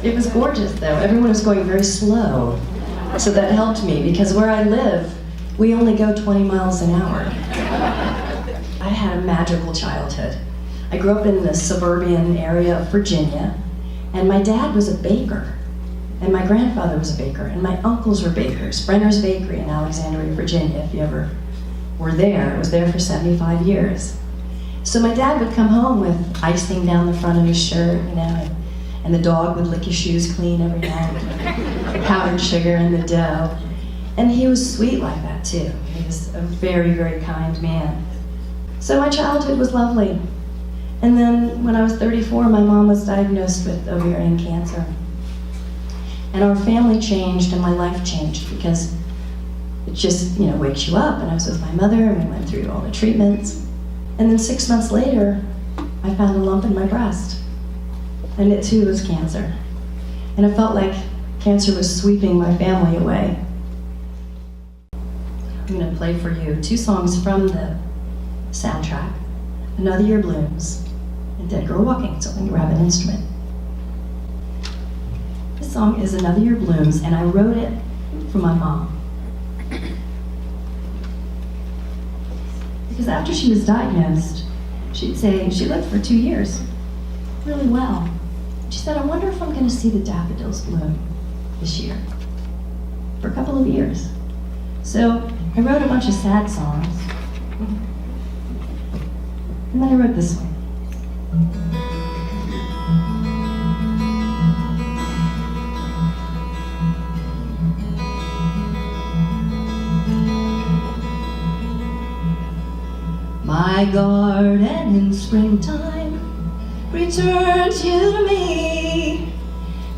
It was gorgeous though. Everyone was going very slow. So that helped me because where I live, we only go 20 miles an hour. I had a magical childhood. I grew up in the suburban area of Virginia, and my dad was a baker, and my grandfather was a baker, and my uncles were bakers. Brenner's Bakery in Alexandria, Virginia, if you ever were there. It was there for 75 years. So my dad would come home with icing down the front of his shirt, you know, and the dog would lick his shoes clean every night, powdered sugar in the dough. And he was sweet like that too. He was a very, very kind man. So my childhood was lovely. And then when I was 34, my mom was diagnosed with ovarian cancer. And our family changed and my life changed because it just, you know, wakes you up. And I was with my mother and we went through all the treatments. And then 6 months later, I found a lump in my breast. And it too was cancer. And it felt like cancer was sweeping my family away. I'm gonna play for you 2 songs from the soundtrack, Another Year Blooms and Dead Girl Walking, so I'm gonna grab an instrument. This song is Another Year Blooms, and I wrote it for my mom. Because after she was diagnosed, she'd say, she lived for 2 years, really well. She said, I wonder if I'm gonna see the daffodils bloom this year, for a couple of years. So I wrote a bunch of sad songs, and then I wrote this one. My garden in springtime returns you to me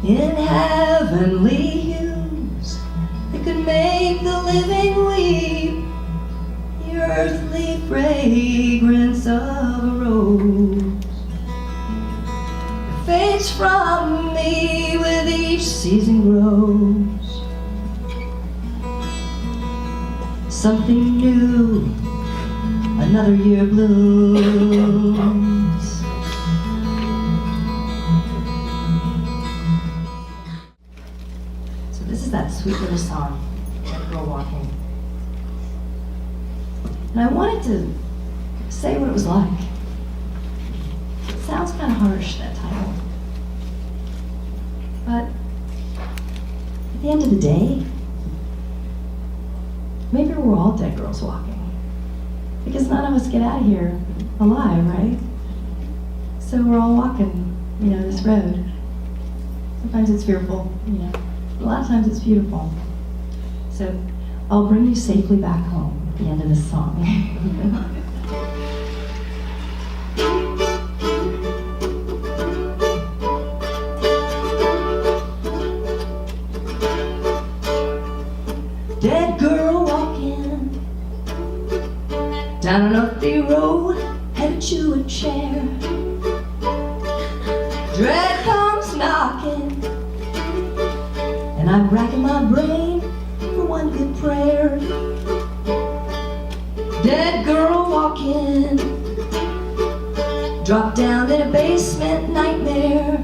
in heavenly hues that could make the living weep. The earthly fragrance of a rose fades from me with each season grows. Something new, another year blooms. So this is that sweet little song, Dead Girl Walking. And I wanted to say what it was like. It sounds kind of harsh, that title. But at the end of the day, maybe we're all dead girls walking. Because none of us get out of here alive, right? So we're all walking, you know, this road. Sometimes it's fearful, you know. A lot of times it's beautiful. So I'll bring you safely back home at the end of this song. Dead girl walking down an empty road, headed to a chair. Dread comes knocking, and I'm racking my brain for one good prayer. Dead girl walking, dropped down in a basement nightmare,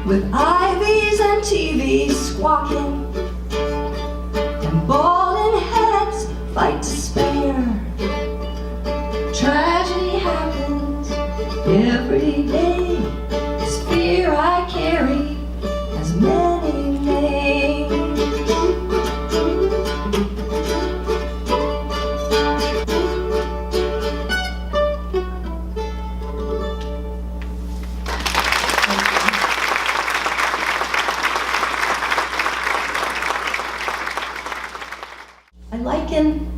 with ivies and TVs squawking, and balding heads fight to spare. Tragedy happens every day. This fear I carry has many names. I liken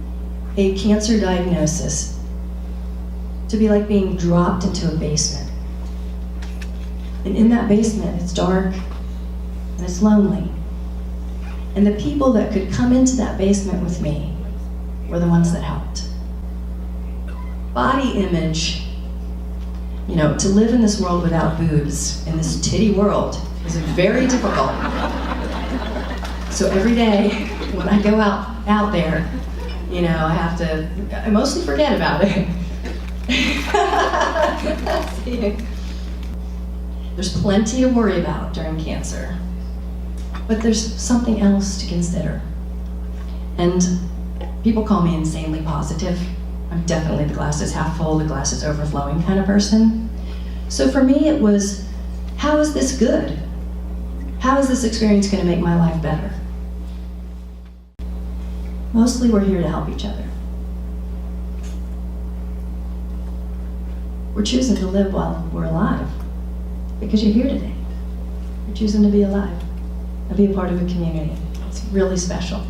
a cancer diagnosis to be like being dropped into a basement. And in that basement, it's dark and it's lonely. And the people that could come into that basement with me were the ones that helped. Body image, you know, to live in this world without boobs, in this titty world, is very difficult. So every day, when I go out there, you know, I mostly forget about it. There's plenty to worry about during cancer, but there's something else to consider. And people call me insanely positive. I'm definitely the glass is half full, the glass is overflowing kind of person. So for me, it was, how is this good? How is this experience going to make my life better? Mostly we're here to help each other. We're choosing to live while we're alive because you're here today. You're choosing to be alive and be a part of a community. It's really special.